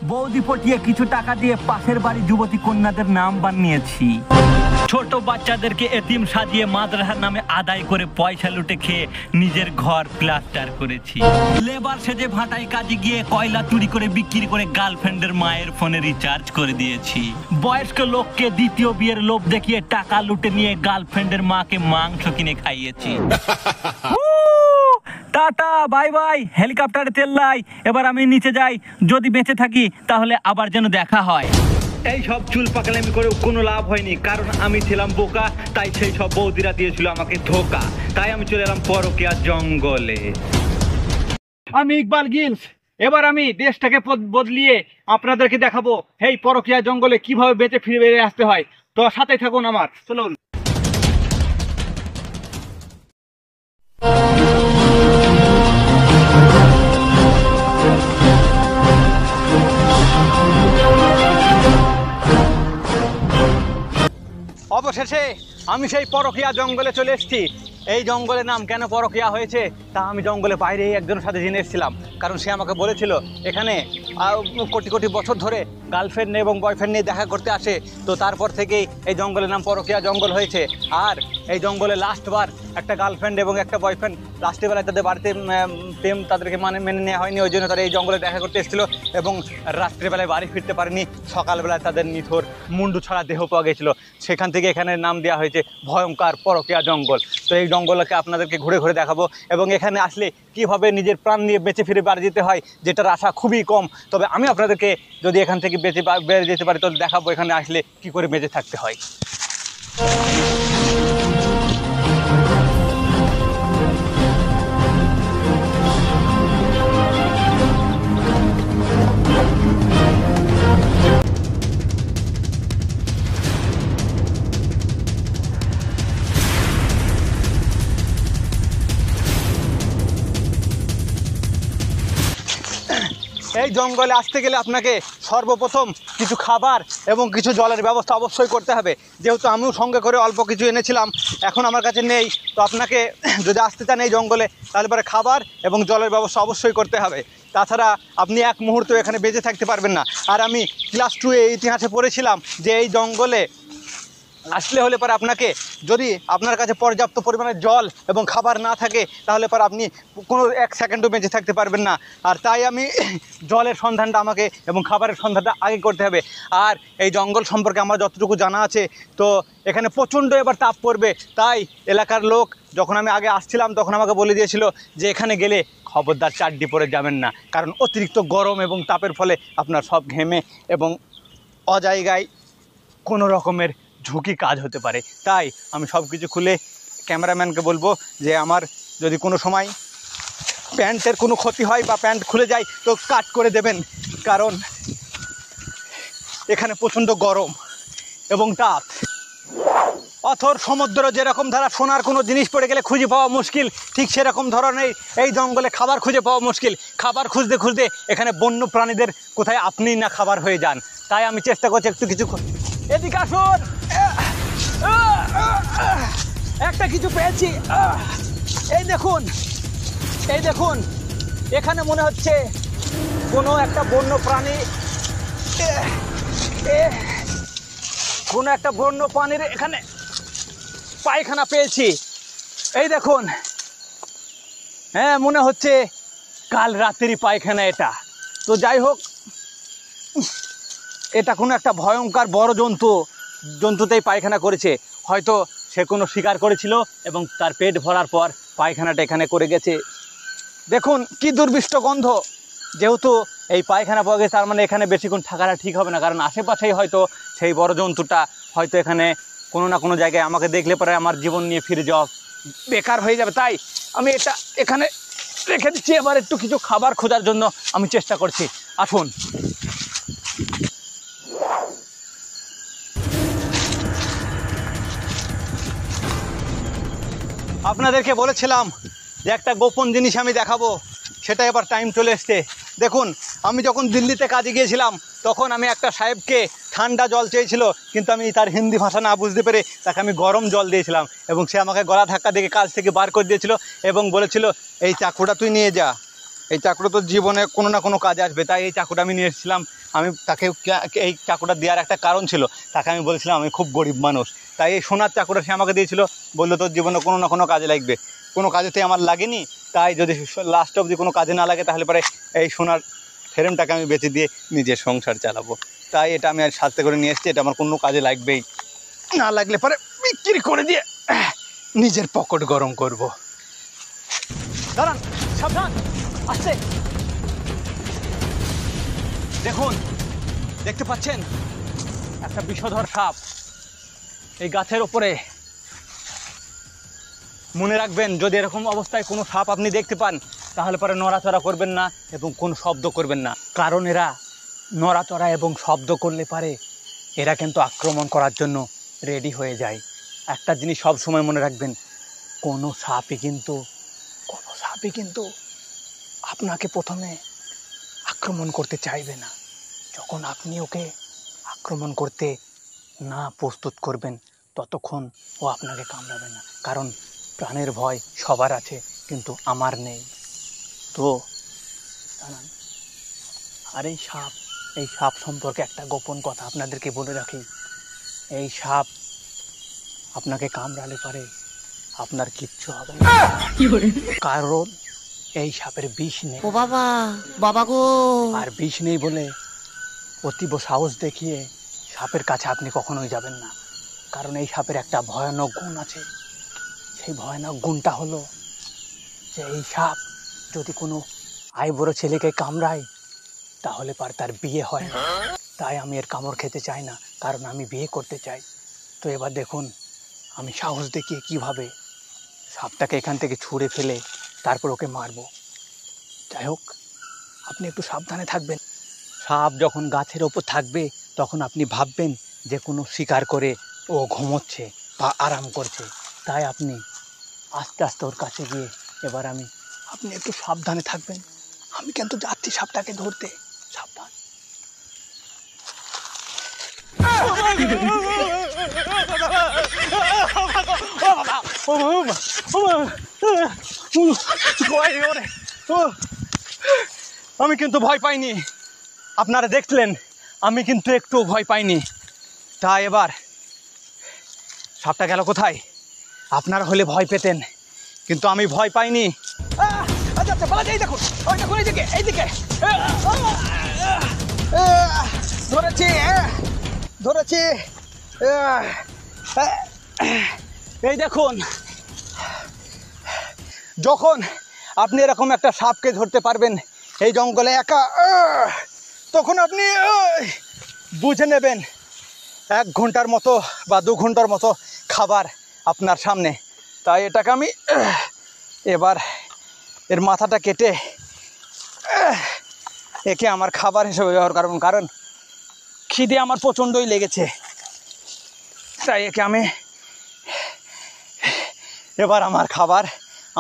বৌদি পটিয়ে কিছু টাকা দিয়ে পাশের বাড়ি যুবতী কন্যাদের নাম বানিয়েছি। ছোট বাচ্চাদেরকে এতিম সাজিয়ে মাদ্রাসার নামে আদায় করে পয়সা লুটে খেয়ে নিজের ঘর প্লাস্টার করেছি। লেবার সেজে ভাটায় কাজে গিয়ে কয়লা চুরি করে বিক্রি করে গার্লফ্রেন্ডের মায়ের ফোনে রিচার্জ করে দিয়েছি। বয়স্ক লোককে দ্বিতীয় বিয়ের লোভ দেখিয়ে টাকা লুটে নিয়ে গার্লফ্রেন্ডের মাকে মাংস কিনে খাইয়েছি। টাটা বাই বাই, হেলিকপ্টারে তেল লাই, এবার আমি নিচে যাই। যদি বেঁচে থাকি তাহলে আবার যেন দেখা হয়। এই সব চুল পাকালামি করে কোনো লাভ হয়নি, কারণ আমি ছিলাম বোকা, তাই সেই সব বৌদিরা দিয়েছিল আমাকে ধোকা। তাই আমি চলে এলাম পরকীয়া জঙ্গলে। আমি ইকবাল গিলস, এবার আমি দেশটাকে বদলিয়ে আপনাদেরকে দেখাবো এই পরকীয়া জঙ্গলে কিভাবে বেঁচে ফিরে বেরিয়ে আসতে হয়। তো সাথে থাকুন আমার, চলুন। অবশেষে আমি সেই পরকীয়া জঙ্গলে চলে এসেছি। এই জঙ্গলের নাম কেন পরকীয়া হয়েছে তা আমি জঙ্গলের বাইরেই একজনের সাথে জেনে এসেছিলাম, কারণ সে আমাকে বলেছিল এখানে কোটি কোটি বছর ধরে গার্লফ্রেন্ড এবং বয়ফ্রেন্ড নিয়ে দেখা করতে আসে। তো তারপর থেকেই এই জঙ্গলের নাম পরকীয়া জঙ্গল হয়েছে। আর এই জঙ্গলে লাস্টবার একটা গার্লফ্রেন্ড এবং একটা বয়ফ্রেন্ড লাস্টের বেলায় তাদের বাড়িতে প্রেম তাদেরকে মেনে নেওয়া হয়নি, ওই জন্য তারা এই জঙ্গলে দেখা করতে এসেছিলো এবং রাত্রেবেলায় বাড়ি ফিরতে পারেনি। সকালবেলায় তাদের নিথর মুন্ডু ছাড়া দেহ পাওয়া গেছিলো, সেখান থেকে এখানে নাম দেওয়া হয়েছে ভয়ঙ্কর পরকীয়া জঙ্গল। তো এই জঙ্গলকে আপনাদেরকে ঘুরে ঘুরে দেখাবো এবং এখানে আসলে কীভাবে নিজের প্রাণ নিয়ে বেঁচে ফিরে বাড়ি যেতে হয়, যেটার আশা খুবই কম। তবে আমি আপনাদেরকে যদি এখান থেকে বেড়ে যেতে পারি তাহলে দেখাবো এখানে আসলে কী করে বেঁচে থাকতে হয়। এই জঙ্গলে আসতে গেলে আপনাকে সর্বপ্রথম কিছু খাবার এবং কিছু জলের ব্যবস্থা অবশ্যই করতে হবে। যেহেতু আমিও সঙ্গে করে অল্প কিছু এনেছিলাম, এখন আমার কাছে নেই। তো আপনাকে যদি আসতে চান এই জঙ্গলে তাহলে পরে খাবার এবং জলের ব্যবস্থা অবশ্যই করতে হবে। তাছাড়া আপনি এক মুহূর্ত এখানে বেঁচে থাকতে পারবেন না। আর আমি ক্লাস 2 ইতিহাসে পড়েছিলাম যে এই জঙ্গলে আসলে হলে পরে আপনাকে যদি আপনার কাছে পর্যাপ্ত পরিমাণে জল এবং খাবার না থাকে তাহলে পরে আপনি কোনো এক সেকেন্ডও বেঁচে থাকতে পারবেন না। আর তাই আমি জলের সন্ধানটা আমাকে এবং খাবারের সন্ধানটা আগে করতে হবে। আর এই জঙ্গল সম্পর্কে আমার যতটুকু জানা আছে, তো এখানে প্রচণ্ড এবার তাপ পড়বে। তাই এলাকার লোক যখন আমি আগে আসছিলাম তখন আমাকে বলে দিয়েছিল যে এখানে গেলে খবরদার চাড্ডি পরে যাবেন না, কারণ অতিরিক্ত গরম এবং তাপের ফলে আপনার সব ঘেমে এবং অজায়গায় কোনো রকমের ঝুঁকি কাজ হতে পারে। তাই আমি সব কিছু খুলে ক্যামেরাম্যানকে বলবো যে আমার যদি কোনো সময় প্যান্টের কোনো ক্ষতি হয় বা প্যান্ট খুলে যায় তো কাট করে দেবেন, কারণ এখানে প্রচণ্ড গরম এবং তাপ। অথর সমুদ্র যেরকম ধারা সোনার কোনো জিনিস পড়ে গেলে খুঁজে পাওয়া মুশকিল, ঠিক সেরকম ধরনের এই জঙ্গলে খাবার খুঁজে পাওয়া মুশকিল। খাবার খুঁজতে খুঁজতে এখানে বন্য প্রাণীদের কোথায় আপনিই না খাবার হয়ে যান। তাই আমি চেষ্টা করছি একটু কিছু। এদিকে আসুন, একটা কিছু পেয়েছি। এই দেখুন, এই দেখুন, এখানে মনে হচ্ছে কোনো একটা বন্য প্রাণী, কোনো একটা বন্য প্রাণীর এখানে পায়খানা পেয়েছি। এই দেখুন, হ্যাঁ মনে হচ্ছে কাল রাতেরই পায়খানা এটা। তো যাই হোক, এটা কোনো একটা ভয়ঙ্কর বড় জন্তুতেই পায়খানা করেছে। হয়তো সে কোনো শিকার করেছিল এবং তার পেট ভরার পর পায়খানাটা এখানে করে গেছে। দেখুন কি দুর্বিষ্ট গন্ধ। যেহেতু এই পায়খানা পাওয়া গেছে তার মানে এখানে বেশিক্ষণ থাকাটা ঠিক হবে না, কারণ আশেপাশেই হয়তো সেই বড় জন্তুটা হয়তো এখানে কোনো না কোনো জায়গায় আমাকে দেখলে পরে আমার জীবন নিয়ে ফিরে যাওয়া বেকার হয়ে যাবে। তাই আমি এটা এখানে রেখে দিচ্ছি। এবার একটু কিছু খাবার খোঁজার জন্য আমি চেষ্টা করছি। আসুন। আপনাদেরকে বলেছিলাম যে একটা গোপন জিনিস আমি দেখাবো, সেটা এবার টাইম চলে এসছে। দেখুন, আমি যখন দিল্লিতে কাজে গিয়েছিলাম তখন আমি একটা সাহেবকে ঠান্ডা জল চেয়েছিল, কিন্তু আমি তার হিন্দি ভাষা না বুঝতে পেরে তাকে আমি গরম জল দিয়েছিলাম এবং সে আমাকে গলা ধাক্কা দিয়ে কাজ থেকে বার করে দিয়েছিল এবং বলেছিল এই চাকুটা তুই নিয়ে যা। এই চাকুটা তো জীবনে কোনো না কোনো কাজে আসবে, তাই এই চাকুটা আমি নিয়ে এসেছিলাম। আমি তাকে এই চাকুটা দেওয়ার একটা কারণ ছিল, তাকে আমি বলেছিলাম আমি খুব গরিব মানুষ, তাই এই সোনার চাকুটা সে আমাকে দিয়েছিল, বললো তোর জীবনে কোনো না কোনো কাজে লাগবে। কোনো কাজেতে আমার লাগেনি, তাই যদি লাস্ট অবধি কোনো কাজে না লাগে তাহলে পরে এই সোনার ফ্রেমটাকে আমি বেচে দিয়ে নিজের সংসার চালাবো। তাই এটা আমি আর সাথে করে নিয়ে এসেছি, এটা আমার কোনো কাজে লাগবেই, না লাগলে পরে বিক্রি করে দিয়ে নিজের পকেট গরম করব। দাঁড়ান, সাবধান, আসছে। দেখুন, দেখতে পাচ্ছেন একটা বিষধর সাপ এই গাছের ওপরে। মনে রাখবেন, যদি এরকম অবস্থায় কোনো সাপ আপনি দেখতে পান তাহলে পরে নড়াচড়া করবেন না এবং কোনো শব্দ করবেন না, কারণ এরা নড়াচড়া এবং শব্দ করলে পারে এরা কিন্তু আক্রমণ করার জন্য রেডি হয়ে যায়। একটা জিনিস সব সময় মনে রাখবেন, কোনো সাপই কিন্তু আপনাকে প্রথমে আক্রমণ করতে চাইবে না। যখন আপনি ওকে আক্রমণ করতে না প্রস্তুত করবেন ততক্ষণ ও আপনাকে কামড়াবে না, কারণ প্রাণের ভয় সবার আছে কিন্তু আমার নেই। তো জানান। আর এই সাপ সম্পর্কে একটা গোপন কথা আপনাদেরকে বলে রাখি, এই সাপ আপনাকে কামড়ালে পারে আপনার কিচ্ছু হবে না, কারণ এই সাপের বিষ নেই। ও বাবা, বাবা গো। আর বিষ নেই বলে অতীব সাহস দেখিয়ে সাপের কাছে আপনি কখনোই যাবেন না, কারণ এই সাপের একটা ভয়ানক গুণ আছে। সেই ভয়ানক গুণটা হলো যে এই সাপ যদি কোনো আইবুড়ো ছেলেকে কামড়ায় তাহলে তার বিয়ে হয় না। তাই আমি এর কামড় খেতে চাই না, কারণ আমি বিয়ে করতে চাই। তো এবার দেখুন আমি সাহস দেখিয়ে কিভাবে সাপটাকে এখান থেকে ছুঁড়ে ফেলে তারপর ওকে মারবো। যাই হোক, আপনি একটু সাবধানে থাকবেন। সাপ যখন গাছের ওপর থাকবে তখন আপনি ভাববেন যে কোনো শিকার করে ও ঘুমোচ্ছে বা আরাম করছে, তাই আপনি আস্তে আস্তে ওর কাছে গিয়ে এবার আপনি একটু সাবধানে থাকবেন। আমি কিন্তু যাচ্ছি সাপটাকে ধরতে, সাবধান। আমি কিন্তু ভয় পাইনি, আপনারা দেখলেন আমি কিন্তু একটু ভয় পাইনি। তাই এবার সাপটা গেল কোথায়? আপনারা হলে ভয় পেতেন, কিন্তু আমি ভয় পাইনি। আচ্ছা, বলা যায়, দেখুন এইদিকে ধরেছি। এই দেখুন, যখন আপনি এরকম একটা সাপকে ধরতে পারবেন এই জঙ্গলে একা, তখন আপনি বুঝে নেবেন 1 ঘন্টার মতো বা 2 ঘন্টার মতো খাবার আপনার সামনে। তাই এটাকে আমি এবার এর মাথাটা কেটে একে আমার খাবার হিসেবে ব্যবহার করব, কারণ খিদে আমার প্রচণ্ডই লেগেছে। তাই একে আমি এবার আমার খাবার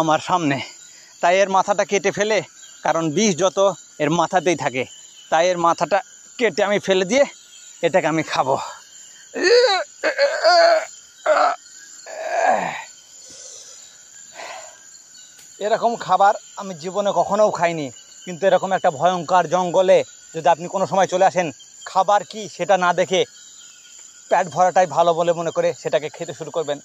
আমার সামনে, তাই এর মাথাটা কেটে ফেলে, কারণ বিষ যত এর মাথাতেই থাকে, তাই এর মাথাটা কেটে আমি ফেলে দিয়ে এটাকে আমি খাবো। এরকম খাবার আমি জীবনে কখনোও খাইনি, কিন্তু এরকম একটা ভয়ঙ্কর জঙ্গলে যদি আপনি কোনো সময় চলে আসেন, খাবার কি সেটা না দেখে পেট ভরাটাই ভালো বলে মনে করে সেটাকে খেতে শুরু করবেন।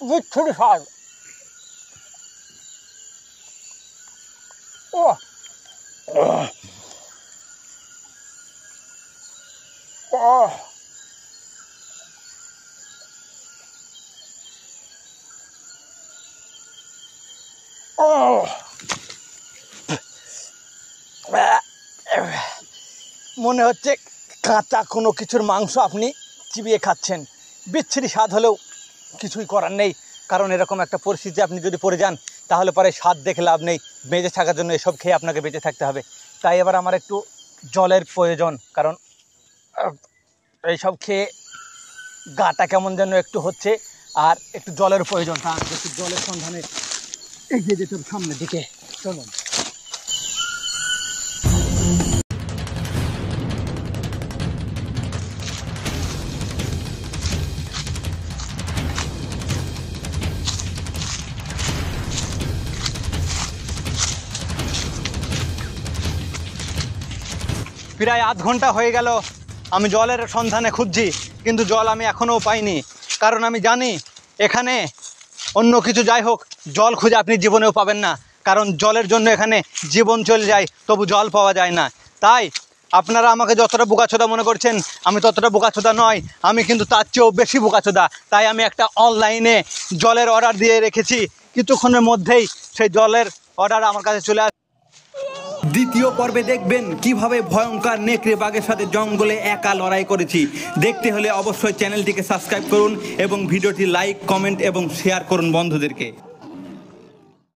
বিচ্ছুরি স্বাদ। মনে হচ্ছে কাঁচা কোনো কিছুর মাংস আপনি চিবিয়ে খাচ্ছেন। বিচ্ছিরি স্বাদ হলেও কিছুই করার নেই, কারণ এরকম একটা পরিস্থিতি আপনি যদি পড়ে যান তাহলে পরে স্বাদ দেখে লাভ নেই। বেঁচে থাকার জন্য এসব খেয়ে আপনাকে বেঁচে থাকতে হবে। তাই এবার আমার একটু জলের প্রয়োজন, কারণ এইসব খেয়ে গাটা কেমন যেন একটু হচ্ছে, আর একটু জলের প্রয়োজন। তার একটু জলের সন্ধানে এগিয়ে যেতে হবে সামনের দিকে, চলুন। প্রায় আধ ঘন্টা হয়ে গেল আমি জলের সন্ধানে খুঁজছি, কিন্তু জল আমি এখনও পাইনি। কারণ আমি জানি এখানে অন্য কিছু যাই হোক, জল খুঁজে আপনি জীবনেও পাবেন না। কারণ জলের জন্য এখানে জীবন চলে যায়, তবু জল পাওয়া যায় না। তাই আপনারা আমাকে যতটা বোকাচোদা মনে করছেন, আমি ততটা বোকাচোদা নয়, আমি কিন্তু তার চেয়েও বেশি বোকাচোদা। তাই আমি একটা অনলাইনে জলের অর্ডার দিয়ে রেখেছি, কিছুক্ষণের মধ্যেই সেই জলের অর্ডার আমার কাছে চলে আসবে। দ্বিতীয় পর্বে দেখবেন কিভাবে ভয়ঙ্কর নেকড়ে বাঘের সাথে জঙ্গলে একা লড়াই করেছি। দেখতে হলে অবশ্যই চ্যানেলটিকে সাবস্ক্রাইব করুন এবং ভিডিওটি লাইক, কমেন্ট এবং শেয়ার করুন বন্ধুদেরকে।